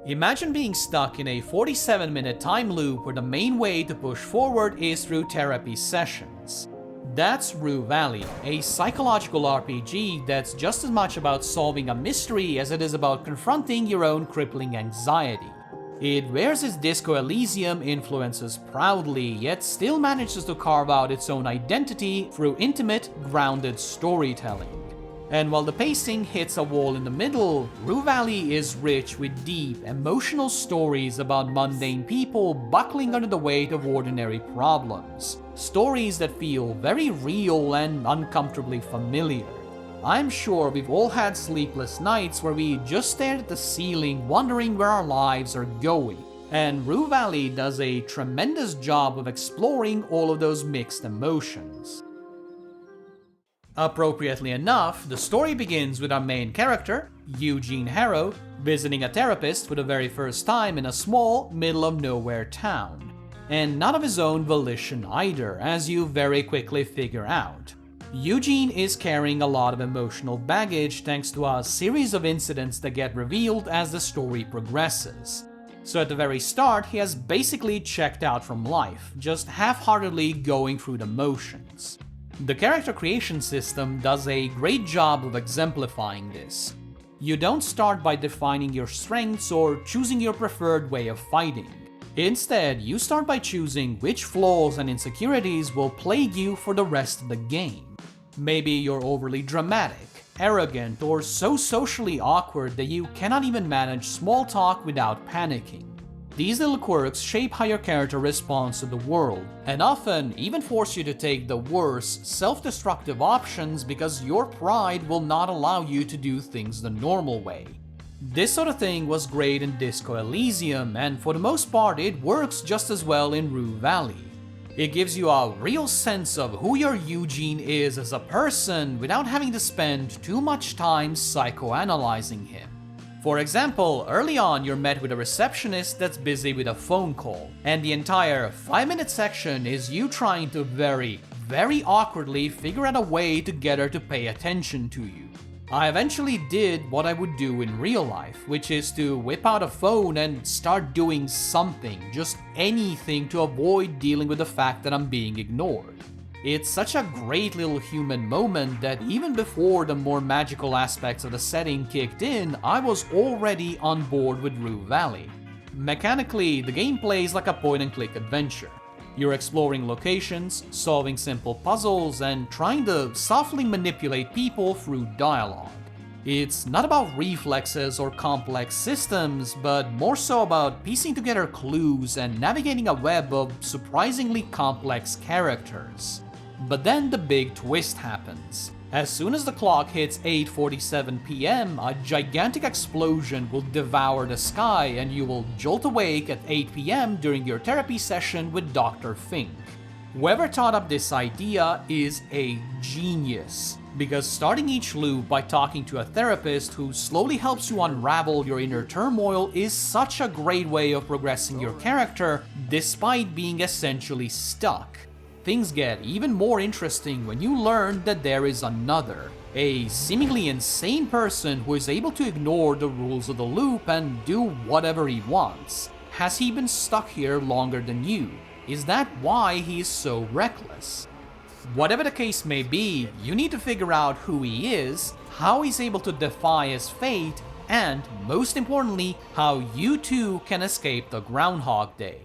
Imagine being stuck in a 47-minute time loop where the main way to push forward is through therapy sessions. That's Rue Valley, a psychological RPG that's just as much about solving a mystery as it is about confronting your own crippling anxiety. It wears its Disco Elysium influences proudly, yet still manages to carve out its own identity through intimate, grounded storytelling. And while the pacing hits a wall in the middle, Rue Valley is rich with deep, emotional stories about mundane people buckling under the weight of ordinary problems. Stories that feel very real and uncomfortably familiar. I'm sure we've all had sleepless nights where we just stared at the ceiling wondering where our lives are going. And Rue Valley does a tremendous job of exploring all of those mixed emotions. Appropriately enough, the story begins with our main character, Eugene Harrow, visiting a therapist for the very first time in a small, middle-of-nowhere town. And not of his own volition either, as you very quickly figure out. Eugene is carrying a lot of emotional baggage thanks to a series of incidents that get revealed as the story progresses. So at the very start, he has basically checked out from life, just half-heartedly going through the motions. The character creation system does a great job of exemplifying this. You don't start by defining your strengths or choosing your preferred way of fighting. Instead, you start by choosing which flaws and insecurities will plague you for the rest of the game. Maybe you're overly dramatic, arrogant, or so socially awkward that you cannot even manage small talk without panicking. These little quirks shape how your character responds to the world, and often even force you to take the worse, self-destructive options because your pride will not allow you to do things the normal way. This sort of thing was great in Disco Elysium, and for the most part it works just as well in Rue Valley. It gives you a real sense of who your Eugene is as a person without having to spend too much time psychoanalyzing him. For example, early on you're met with a receptionist that's busy with a phone call, and the entire 5-minute section is you trying to very awkwardly figure out a way to get her to pay attention to you. I eventually did what I would do in real life, which is to whip out a phone and start doing something, just anything to avoid dealing with the fact that I'm being ignored. It's such a great little human moment that even before the more magical aspects of the setting kicked in, I was already on board with Rue Valley. Mechanically, the game plays like a point-and-click adventure. You're exploring locations, solving simple puzzles, and trying to softly manipulate people through dialogue. It's not about reflexes or complex systems, but more so about piecing together clues and navigating a web of surprisingly complex characters. But then the big twist happens. As soon as the clock hits 8:47 p.m., a gigantic explosion will devour the sky and you will jolt awake at 8 p.m. during your therapy session with Dr. Fink. Whoever thought up this idea is a genius, because starting each loop by talking to a therapist who slowly helps you unravel your inner turmoil is such a great way of progressing your character despite being essentially stuck. Things get even more interesting when you learn that there is another, a seemingly insane person who is able to ignore the rules of the loop and do whatever he wants. Has he been stuck here longer than you? Is that why he is so reckless? Whatever the case may be, you need to figure out who he is, how he's able to defy his fate, and, most importantly, how you too can escape the Groundhog Day.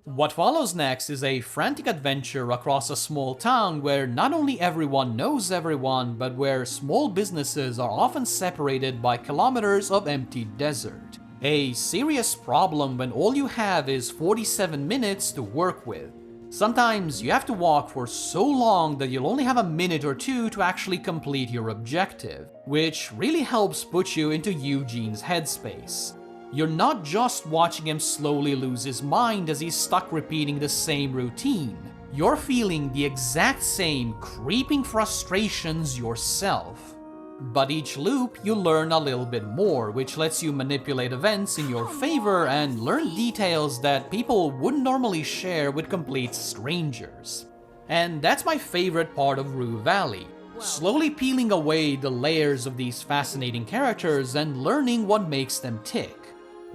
What follows next is a frantic adventure across a small town where not only everyone knows everyone, but where small businesses are often separated by kilometers of empty desert. A serious problem when all you have is 47 minutes to work with. Sometimes you have to walk for so long that you'll only have a minute or two to actually complete your objective, which really helps put you into Eugene's headspace. You're not just watching him slowly lose his mind as he's stuck repeating the same routine. You're feeling the exact same creeping frustrations yourself. But each loop, you learn a little bit more, which lets you manipulate events in your favor and learn details that people wouldn't normally share with complete strangers. And that's my favorite part of Rue Valley. Slowly peeling away the layers of these fascinating characters and learning what makes them tick.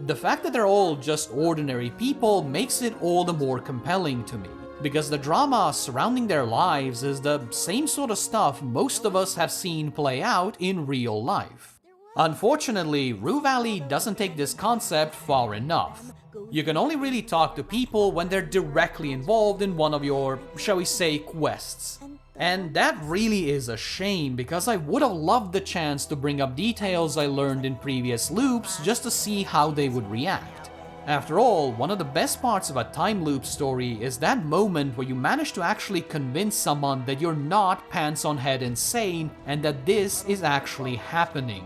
The fact that they're all just ordinary people makes it all the more compelling to me, because the drama surrounding their lives is the same sort of stuff most of us have seen play out in real life. Unfortunately, Rue Valley doesn't take this concept far enough. You can only really talk to people when they're directly involved in one of your, shall we say, quests. And that really is a shame, because I would have loved the chance to bring up details I learned in previous loops just to see how they would react. After all, one of the best parts of a time loop story is that moment where you manage to actually convince someone that you're not pants on head insane and that this is actually happening.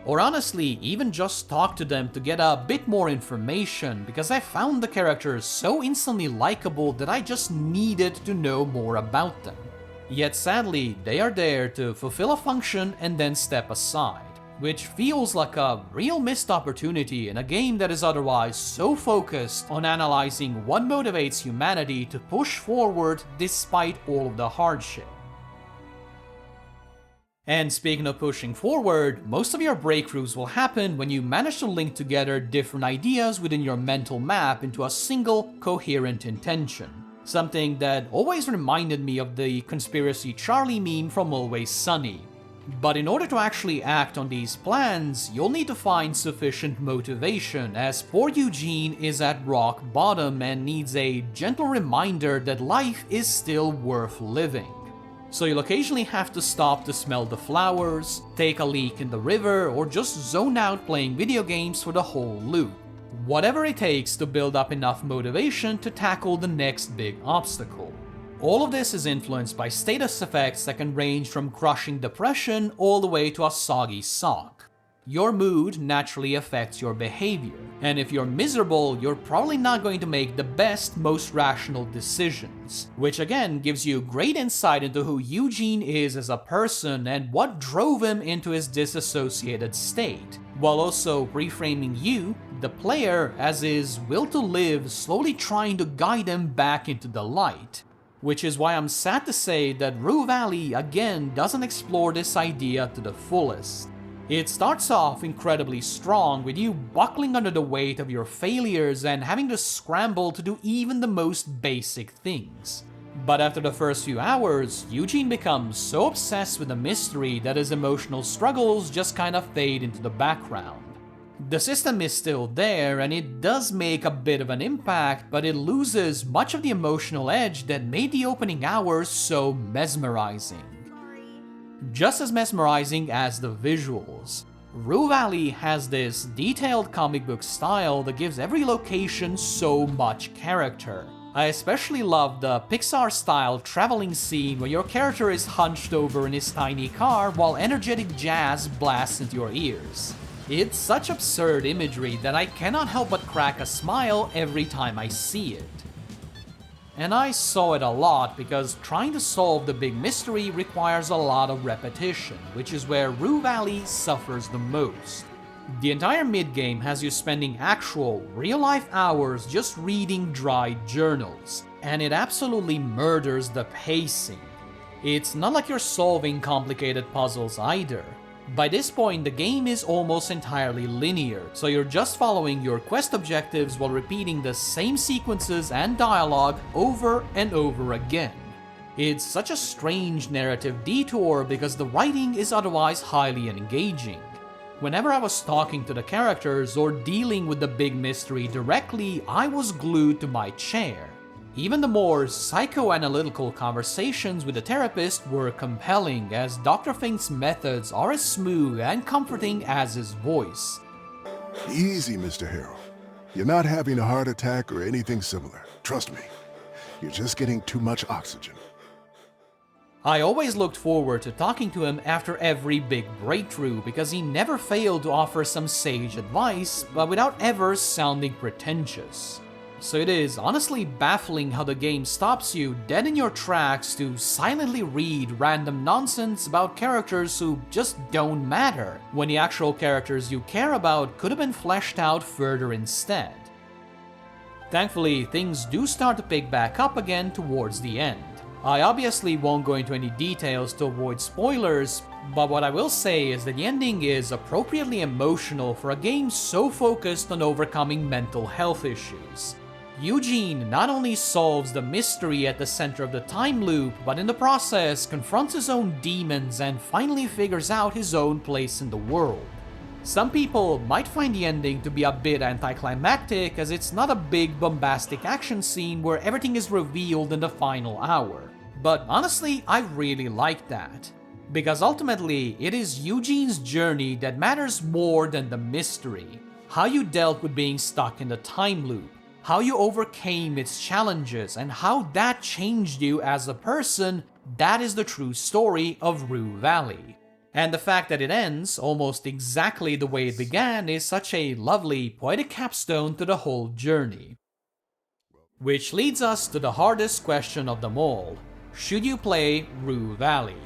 Or honestly, even just talk to them to get a bit more information, because I found the characters so instantly likable that I just needed to know more about them. Yet sadly, they are there to fulfill a function and then step aside, which feels like a real missed opportunity in a game that is otherwise so focused on analyzing what motivates humanity to push forward despite all of the hardship. And speaking of pushing forward, most of your breakthroughs will happen when you manage to link together different ideas within your mental map into a single, coherent intention. Something that always reminded me of the Conspiracy Charlie meme from Always Sunny. But in order to actually act on these plans, you'll need to find sufficient motivation, as poor Eugene is at rock bottom and needs a gentle reminder that life is still worth living. So you'll occasionally have to stop to smell the flowers, take a leak in the river, or just zone out playing video games for the whole loop. Whatever it takes to build up enough motivation to tackle the next big obstacle. All of this is influenced by status effects that can range from crushing depression all the way to a soggy sock. Your mood naturally affects your behavior, and if you're miserable, you're probably not going to make the best, most rational decisions, which again gives you great insight into who Eugene is as a person and what drove him into his disassociated state, while also reframing you, the player, as his will to live, slowly trying to guide him back into the light. Which is why I'm sad to say that Rue Valley again doesn't explore this idea to the fullest. It starts off incredibly strong, with you buckling under the weight of your failures and having to scramble to do even the most basic things. But after the first few hours, Eugene becomes so obsessed with the mystery that his emotional struggles just kind of fade into the background. The system is still there, and it does make a bit of an impact, but it loses much of the emotional edge that made the opening hours so mesmerizing. Just as mesmerizing as the visuals, Rue Valley has this detailed comic book style that gives every location so much character. I especially love the Pixar-style traveling scene where your character is hunched over in his tiny car while energetic jazz blasts into your ears. It's such absurd imagery that I cannot help but crack a smile every time I see it. And I saw it a lot because trying to solve the big mystery requires a lot of repetition, which is where Rue Valley suffers the most. The entire mid-game has you spending actual, real-life hours just reading dry journals, and it absolutely murders the pacing. It's not like you're solving complicated puzzles either. By this point, the game is almost entirely linear, so you're just following your quest objectives while repeating the same sequences and dialogue over and over again. It's such a strange narrative detour because the writing is otherwise highly engaging. Whenever I was talking to the characters or dealing with the big mystery directly, I was glued to my chair. Even the more psychoanalytical conversations with the therapist were compelling, as Dr. Fink's methods are as smooth and comforting as his voice. Easy, Mr. Harrow. You're not having a heart attack or anything similar. Trust me. You're just getting too much oxygen. I always looked forward to talking to him after every big breakthrough because he never failed to offer some sage advice, but without ever sounding pretentious. So it is honestly baffling how the game stops you dead in your tracks to silently read random nonsense about characters who just don't matter, when the actual characters you care about could have been fleshed out further instead. Thankfully, things do start to pick back up again towards the end. I obviously won't go into any details to avoid spoilers, But what I will say is that the ending is appropriately emotional for a game so focused on overcoming mental health issues. Eugene not only solves the mystery at the center of the time loop, but in the process confronts his own demons and finally figures out his own place in the world. Some people might find the ending to be a bit anticlimactic, as it's not a big bombastic action scene where everything is revealed in the final hour. But honestly, I really like that. Because ultimately, it is Eugene's journey that matters more than the mystery. How you dealt with being stuck in the time loop, how you overcame its challenges, and how that changed you as a person, that is the true story of Rue Valley. And the fact that it ends almost exactly the way it began is such a lovely, poetic capstone to the whole journey. Which leads us to the hardest question of them all. Should you play Rue Valley?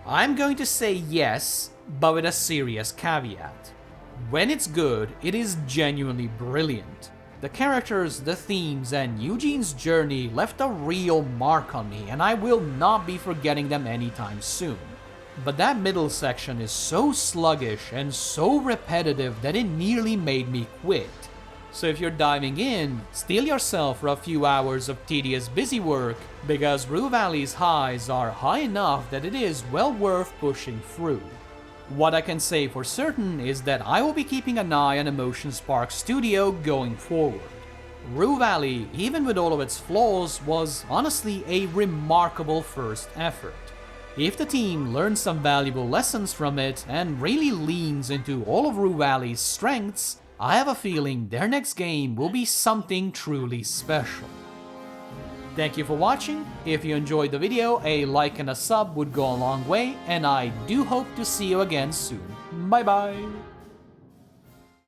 I'm going to say yes, but with a serious caveat. When it's good, it is genuinely brilliant. The characters, the themes, and Eugene's journey left a real mark on me, and I will not be forgetting them anytime soon. But that middle section is so sluggish and so repetitive that it nearly made me quit. So if you're diving in, steel yourself for a few hours of tedious busy work, because Rue Valley's highs are high enough that it is well worth pushing through. What I can say for certain is that I will be keeping an eye on Emotion Spark Studio going forward. Rue Valley, even with all of its flaws, was honestly a remarkable first effort. If the team learns some valuable lessons from it and really leans into all of Rue Valley's strengths, I have a feeling their next game will be something truly special. Thank you for watching. If you enjoyed the video, a like and a sub would go a long way, and I do hope to see you again soon. Bye bye!